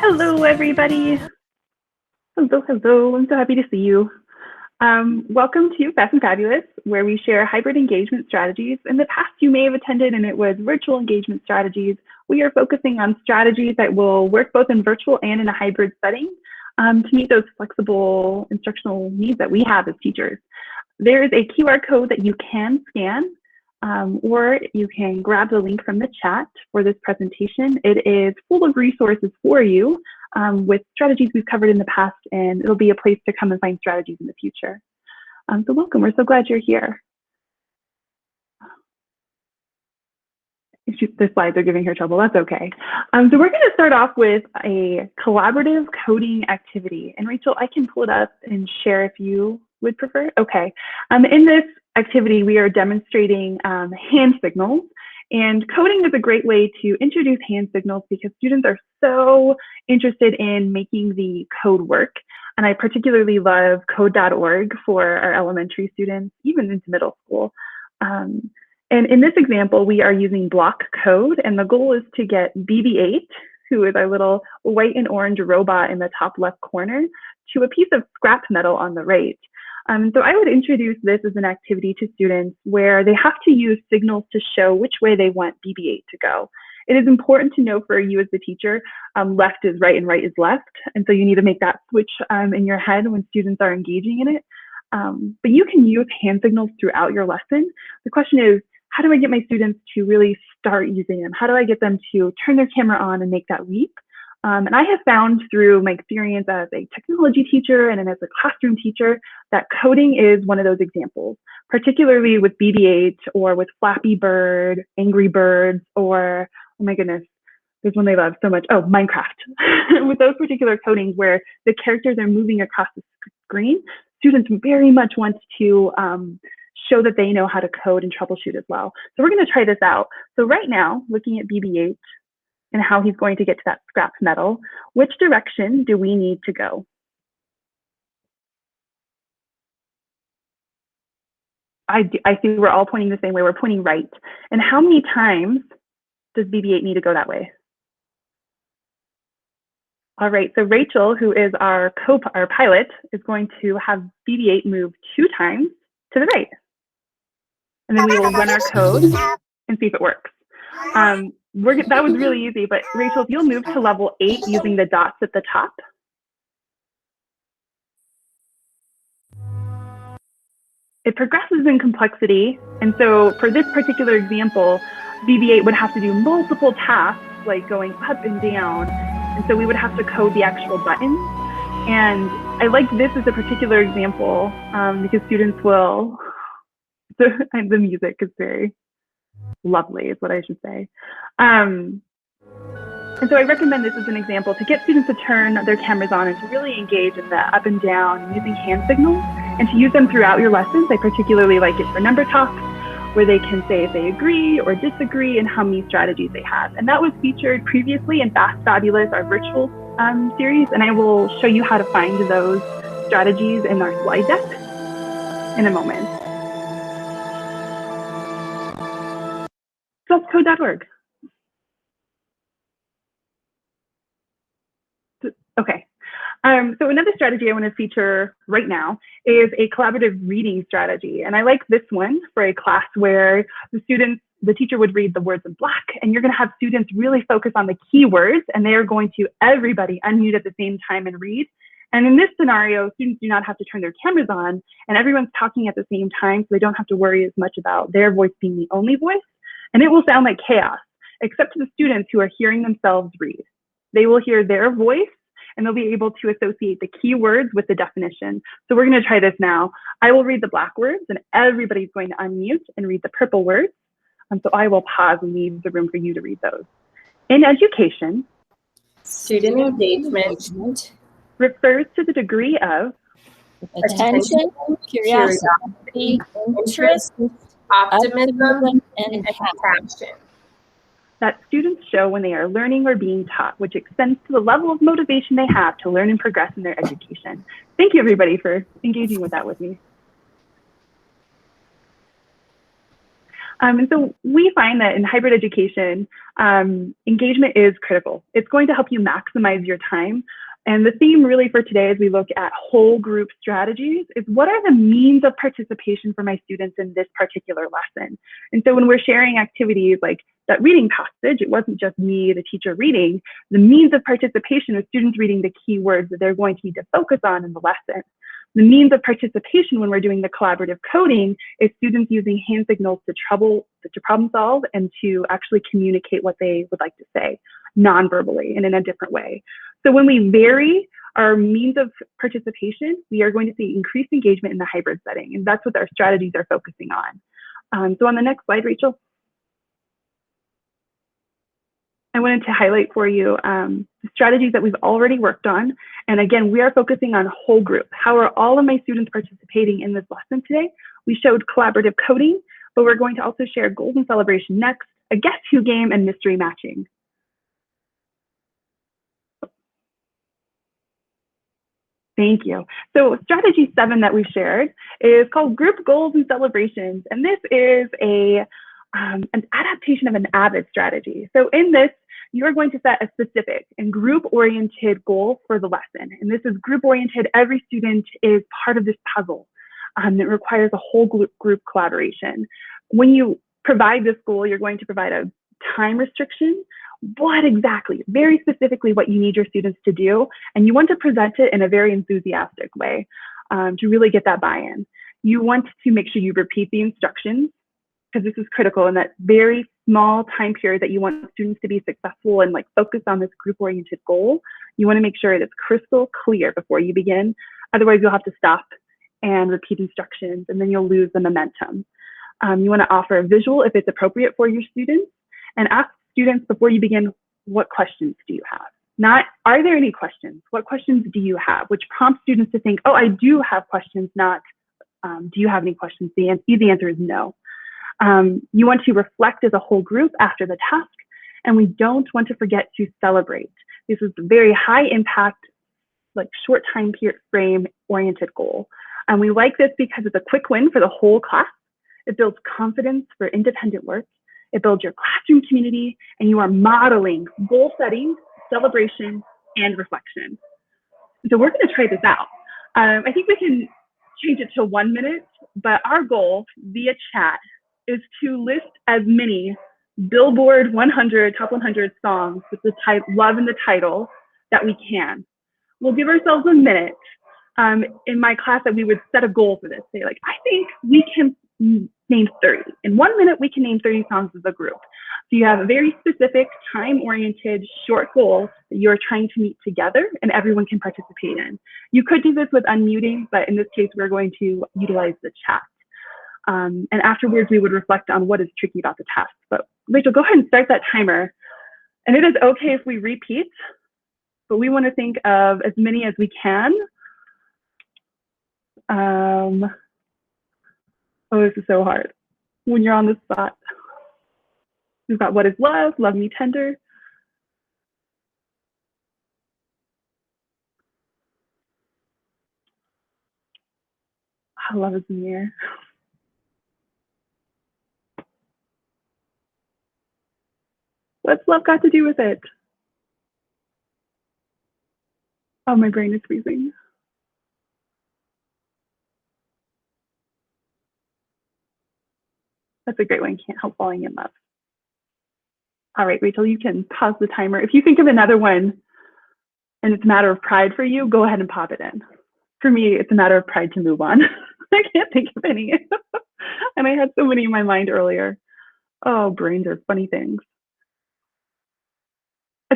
Hello, everybody. Hello. I'm so happy to see you. Welcome to Fast and Fabulous, where we share hybrid engagement strategies. In the past, you may have attended, and it was virtual engagement strategies. We are focusing on strategies that will work both in virtual and in a hybrid setting to meet those flexible instructional needs that we have as teachers. There is a QR code that you can scan, or you can grab the link from the chat for this presentation. It is full of resources for you with strategies we've covered in the past, and it'll be a place to come and find strategies in the future. So welcome, we're so glad you're here. The slides are giving her trouble, that's okay. So we're gonna start off with a collaborative coding activity. And Rachel, I can pull it up and share if you would prefer. Okay, in this activity, we are demonstrating hand signals. And coding is a great way to introduce hand signals because students are so interested in making the code work. And I particularly love code.org for our elementary students, even into middle school. And in this example, we are using block code, and the goal is to get BB-8, who is our little white and orange robot in the top left corner, to a piece of scrap metal on the right. So I would introduce this as an activity to students where they have to use signals to show which way they want BB-8 to go. It is important to know for you as the teacher, left is right and right is left. And so you need to make that switch in your head when students are engaging in it. But you can use hand signals throughout your lesson. The question is, how do I get my students to really start using them? How do I get them to turn their camera on and make that leap? And I have found through my experience as a technology teacher and as a classroom teacher that coding is one of those examples, particularly with BB-8 or with Flappy Bird, Angry Birds, or, oh my goodness, there's one they love so much, oh, Minecraft. With those particular codings where the characters are moving across the screen, students very much want to show that they know how to code and troubleshoot as well. So we're gonna try this out. So right now, looking at BB-8, and how he's going to get to that scrap metal, which direction do we need to go? I see we're all pointing the same way, we're pointing right. And how many times does BB-8 need to go that way? All right, so Rachel, who is our pilot, is going to have BB-8 move 2 times to the right. And then we will run our code and see if it works. That was really easy, but Rachel, if you'll move to level 8 using the dots at the top. It progresses in complexity, and so for this particular example, BB-8 would have to do multiple tasks, like going up and down, and so we would have to code the actual buttons. And I like this as a particular example because students will, the music is very lovely is what I should say. And so I recommend this as an example to get students to turn their cameras on and to really engage in the up and down using hand signals and to use them throughout your lessons. I particularly like it for number talks where they can say if they agree or disagree and how many strategies they have. And that was featured previously in Fast Fabulous, our virtual series, and I will show you how to find those strategies in our slide deck in a moment. So that's code.org. Okay. So another strategy I want to feature right now is a collaborative reading strategy. And I like this one for a class where the teacher would read the words in black, and you're going to have students really focus on the keywords, and they are going to, everybody, unmute at the same time and read. And in this scenario, students do not have to turn their cameras on, and everyone's talking at the same time, so they don't have to worry as much about their voice being the only voice. And it will sound like chaos, except to the students who are hearing themselves read. They will hear their voice, and they'll be able to associate the keywords with the definition. So we're going to try this now. I will read the black words, and everybody's going to unmute and read the purple words. So I will pause and leave the room for you to read those. In education, student engagement refers to the degree of attention, curiosity, interest, optimism, and passion that students show when they are learning or being taught, which extends to the level of motivation they have to learn and progress in their education. Thank you, everybody, for engaging with that with me. And so we find that in hybrid education, engagement is critical. It's going to help you maximize your time. And the theme really for today as we look at whole group strategies is what are the means of participation for my students in this particular lesson? And so when we're sharing activities like that reading passage, it wasn't just me, the teacher, reading. The means of participation was students reading the key words that they're going to need to focus on in the lesson. The means of participation when we're doing the collaborative coding is students using hand signals to problem solve and to actually communicate what they would like to say non-verbally and in a different way. So when we vary our means of participation, we are going to see increased engagement in the hybrid setting, and that's what our strategies are focusing on. So on the next slide, Rachel. I wanted to highlight for you the strategies that we've already worked on. And again, we are focusing on whole group. How are all of my students participating in this lesson today? We showed collaborative coding, but we're going to also share goals and celebration next, a guess who game, and mystery matching. Thank you. So strategy 7 that we've shared is called group goals and celebrations. And this is an adaptation of an AVID strategy. So in this, you are going to set a specific and group-oriented goal for the lesson. And this is group-oriented. Every student is part of this puzzle. It requires a whole group collaboration. When you provide this goal, you're going to provide a time restriction. What exactly, very specifically what you need your students to do. And you want to present it in a very enthusiastic way to really get that buy-in. You want to make sure you repeat the instructions, because this is critical in that very small time period that you want students to be successful and like focus on this group-oriented goal. You want to make sure it's crystal clear before you begin. Otherwise, you'll have to stop and repeat instructions, and then you'll lose the momentum. You want to offer a visual if it's appropriate for your students, and ask students before you begin, what questions do you have? Not, are there any questions? What questions do you have? Which prompts students to think, oh, I do have questions, not, do you have any questions? The easy answer is no. You want to reflect as a whole group after the task, and we don't want to forget to celebrate. This is a very high impact, like short time frame oriented goal. And we like this because it's a quick win for the whole class. It builds confidence for independent work. It builds your classroom community, and you are modeling goal setting, celebration, and reflection. So we're going to try this out. I think we can change it to 1 minute, but our goal via chat is to list as many Billboard 100, top 100 songs with the love in the title that we can. We'll give ourselves a minute. In my class, that we would set a goal for this. Say like, I think we can name 30. In 1 minute, we can name 30 songs as a group. So you have a very specific, time-oriented, short goal that you're trying to meet together and everyone can participate in. You could do this with unmuting, but in this case, we're going to utilize the chat. And afterwards, we would reflect on what is tricky about the task. But Rachel, go ahead and start that timer. And it is okay if we repeat, but we want to think of as many as we can. Oh, this is so hard when you're on the spot. We've got what is love, love me tender. Love is in the air. What's love got to do with it? Oh, my brain is freezing. That's a great one. Can't help falling in love. All right, Rachel, you can pause the timer. If you think of another one and it's a matter of pride for you, go ahead and pop it in. For me, it's a matter of pride to move on. I can't think of any. And I had so many in my mind earlier. Oh, brains are funny things.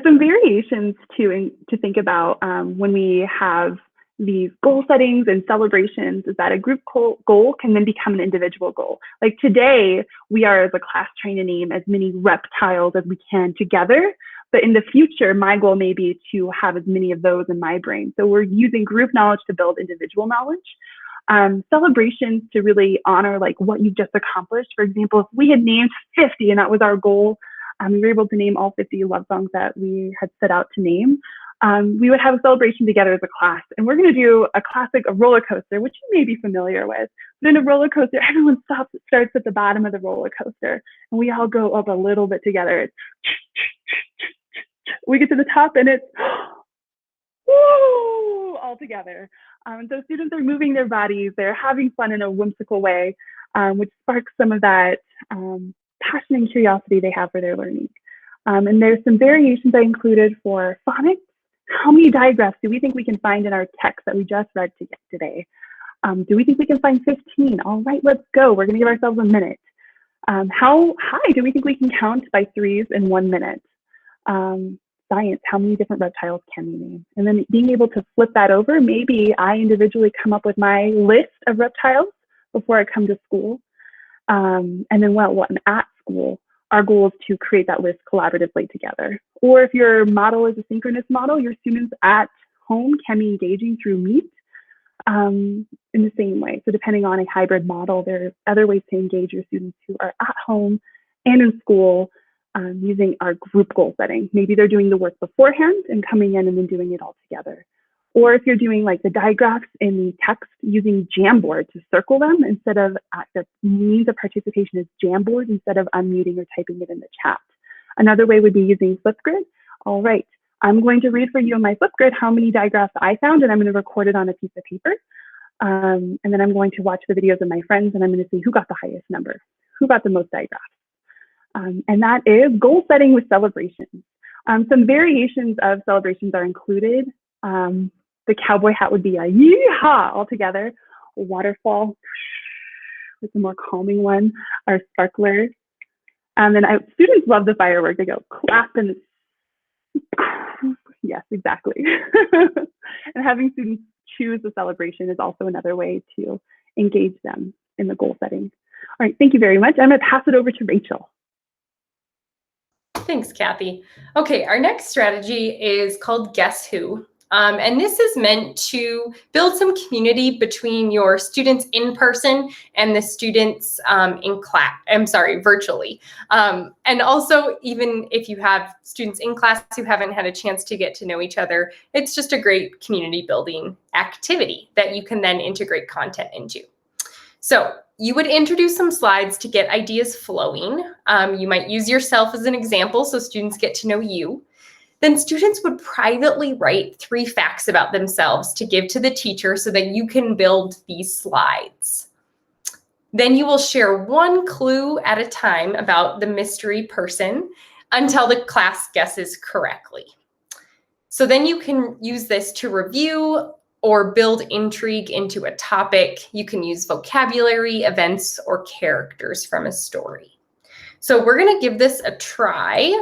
Some variations to think about when we have these goal settings and celebrations is that a group goal can then become an individual goal. Like today, we are as a class trying to name as many reptiles as we can together, but in the future, my goal may be to have as many of those in my brain. So we're using group knowledge to build individual knowledge. Celebrations to really honor like what you've just accomplished. For example, if we had named 50 and that was our goal, we were able to name all 50 love songs that we had set out to name. we would have a celebration together as a class. And we're going to do a roller coaster, which you may be familiar with. But in a roller coaster, everyone starts at the bottom of the roller coaster, and we all go up a little bit together. We get to the top, and it's woo, all together. So students are moving their bodies, they're having fun in a whimsical way, which sparks some of that passion and curiosity they have for their learning. And there's some variations I included for phonics. How many digraphs do we think we can find in our text that we just read today? Do we think we can find 15? All right, let's go. We're gonna give ourselves a minute. How high do we think we can count by threes in 1 minute? Science, how many different reptiles can we name? And then being able to flip that over, maybe I individually come up with my list of reptiles before I come to school. And then when I'm at school, our goal is to create that list collaboratively together. Or if your model is a synchronous model, your students at home can be engaging through Meet in the same way. So depending on a hybrid model, there are other ways to engage your students who are at home and in school using our group goal setting. Maybe they're doing the work beforehand and coming in and then doing it all together. Or if you're doing like the digraphs in the text, using Jamboard to circle them instead of the means of participation is Jamboard instead of unmuting or typing it in the chat. Another way would be using Flipgrid. All right, I'm going to read for you on my Flipgrid how many digraphs I found, and I'm going to record it on a piece of paper. And then I'm going to watch the videos of my friends, and I'm going to see who got the highest number, who got the most digraphs. And that is goal setting with celebrations. Some variations of celebrations are included. The cowboy hat would be a yeehaw altogether. A waterfall with a more calming one, our sparklers. And then students love the firework. They go clap and yes, exactly. And having students choose the celebration is also another way to engage them in the goal setting. All right, thank you very much. I'm going to pass it over to Rachel. Thanks, Kathy. Okay, our next strategy is called Guess Who. And this is meant to build some community between your students in person and the students virtually. And also, even if you have students in class who haven't had a chance to get to know each other, it's just a great community building activity that you can then integrate content into. So you would introduce some slides to get ideas flowing. You might use yourself as an example so students get to know you. Then students would privately write 3 facts about themselves to give to the teacher so that you can build these slides. Then you will share 1 clue at a time about the mystery person until the class guesses correctly. So then you can use this to review or build intrigue into a topic. You can use vocabulary, events, or characters from a story. So we're going to give this a try.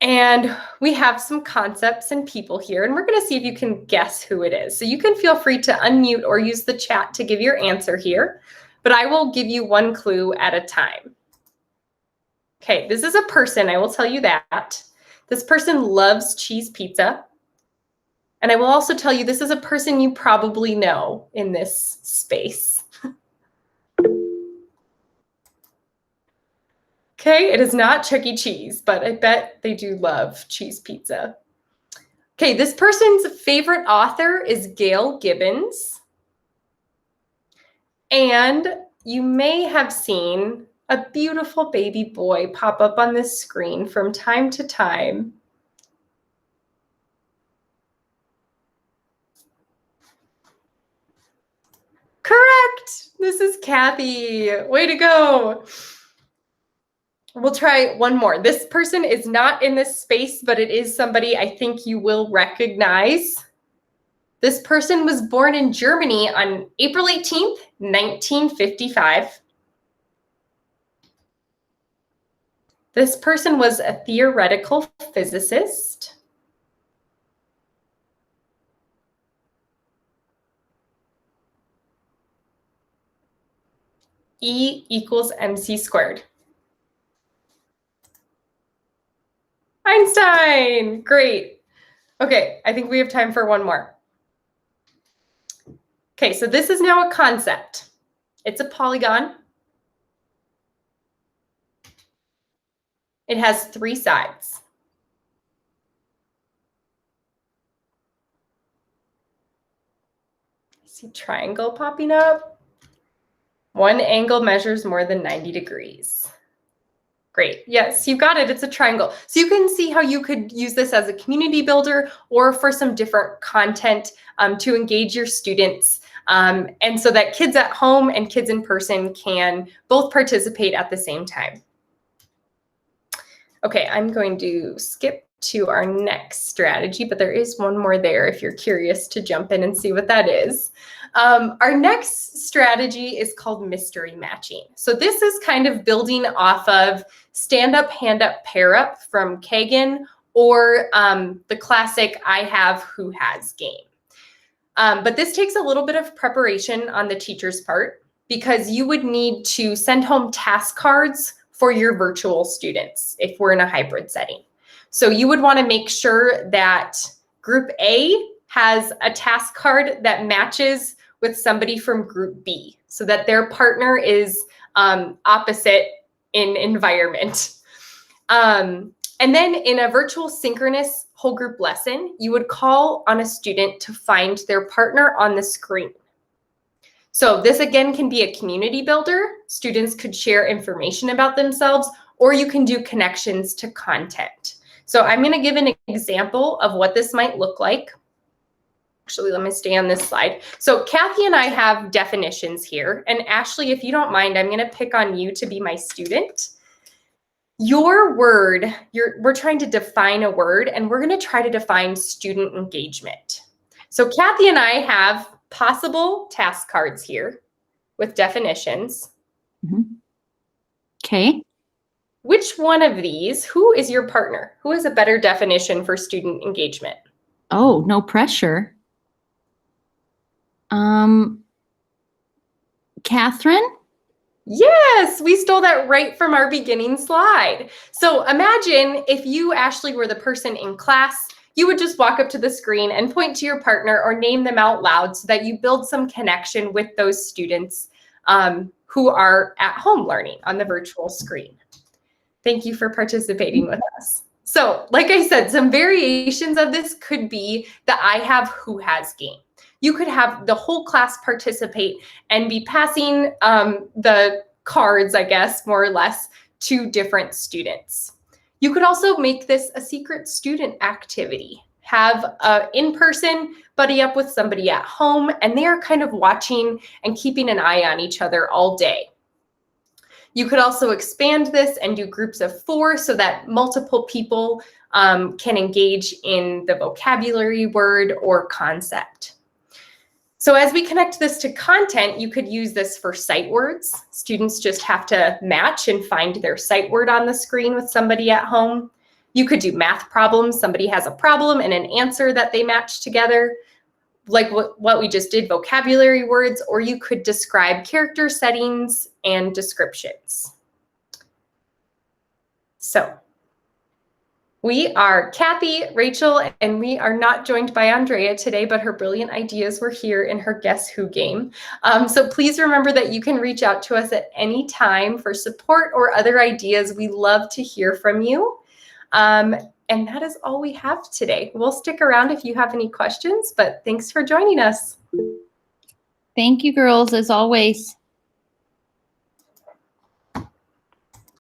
And we have some concepts and people here, and we're going to see if you can guess who it is. So you can feel free to unmute or use the chat to give your answer here, but I will give you 1 clue at a time. Okay, this is a person, I will tell you that. This person loves cheese pizza. And I will also tell you this is a person you probably know in this space. Okay, it is not Chuck E. Cheese, but I bet they do love cheese pizza. Okay, this person's favorite author is Gail Gibbons. And you may have seen a beautiful baby boy pop up on this screen from time to time. Correct. This is Kathy. Way to go. We'll try 1 more. This person is not in this space, but it is somebody I think you will recognize. This person was born in Germany on April 18th, 1955. This person was a theoretical physicist. E equals mc squared. Einstein, great. Okay, I think we have time for 1 more. Okay, so this is now a concept. It's a polygon. It has 3 sides. see triangle popping up. One angle measures more than 90 degrees. Great. Yes, you got it. It's a triangle. So you can see how you could use this as a community builder or for some different content to engage your students. And so that kids at home and kids in person can both participate at the same time. Okay, I'm going to skip to our next strategy, but there is one more there if you're curious to jump in and see what that is. Our next strategy is called mystery matching. So this is kind of building off of stand up, hand up, pair up from Kagan, or the classic I have, who has game. But this takes a little bit of preparation on the teacher's part because you would need to send home task cards for your virtual students if we're in a hybrid setting. So you would want to make sure that group A has a task card that matches with somebody from group B so that their partner is opposite in environment. And then in a virtual synchronous whole group lesson, you would call on a student to find their partner on the screen. So this again can be a community builder. Students could share information about themselves, or you can do connections to content. So I'm going to give an example of what this might look like. Actually, let me stay on this slide. So Kathy and I have definitions here. And Ashley, if you don't mind, I'm going to pick on you to be my student. Your word, we're trying to define a word, and we're going to try to define student engagement. So Kathy and I have possible task cards here with definitions. Okay. Which one of these, who is your partner? Who has a better definition for student engagement? Oh, no pressure. Catherine? Yes, we stole that right from our beginning slide. So imagine if you, Ashley, were the person in class, you would just walk up to the screen and point to your partner or name them out loud so that you build some connection with those students who are at home learning on the virtual screen. Thank you for participating with us. So like I said, some variations of this could be the I have, who has game. You could have the whole class participate and be passing the cards, I guess, more or less, to different students. You could also make this a secret student activity. Have an in-person buddy up with somebody at home, and they are kind of watching and keeping an eye on each other all day. You could also expand this and do groups of 4 so that multiple people can engage in the vocabulary word or concept. So as we connect this to content, you could use this for sight words. Students just have to match and find their sight word on the screen with somebody at home. You could do math problems. Somebody has a problem and an answer that they match together, like what we just did, vocabulary words, or you could describe character settings and descriptions. So we are Kathy, Rachel, and we are not joined by Andrea today, but her brilliant ideas were here in her Guess Who game. So please remember that you can reach out to us at any time for support or other ideas. We love to hear from you. And that is all we have today. We'll stick around if you have any questions, but thanks for joining us. Thank you, girls, as always.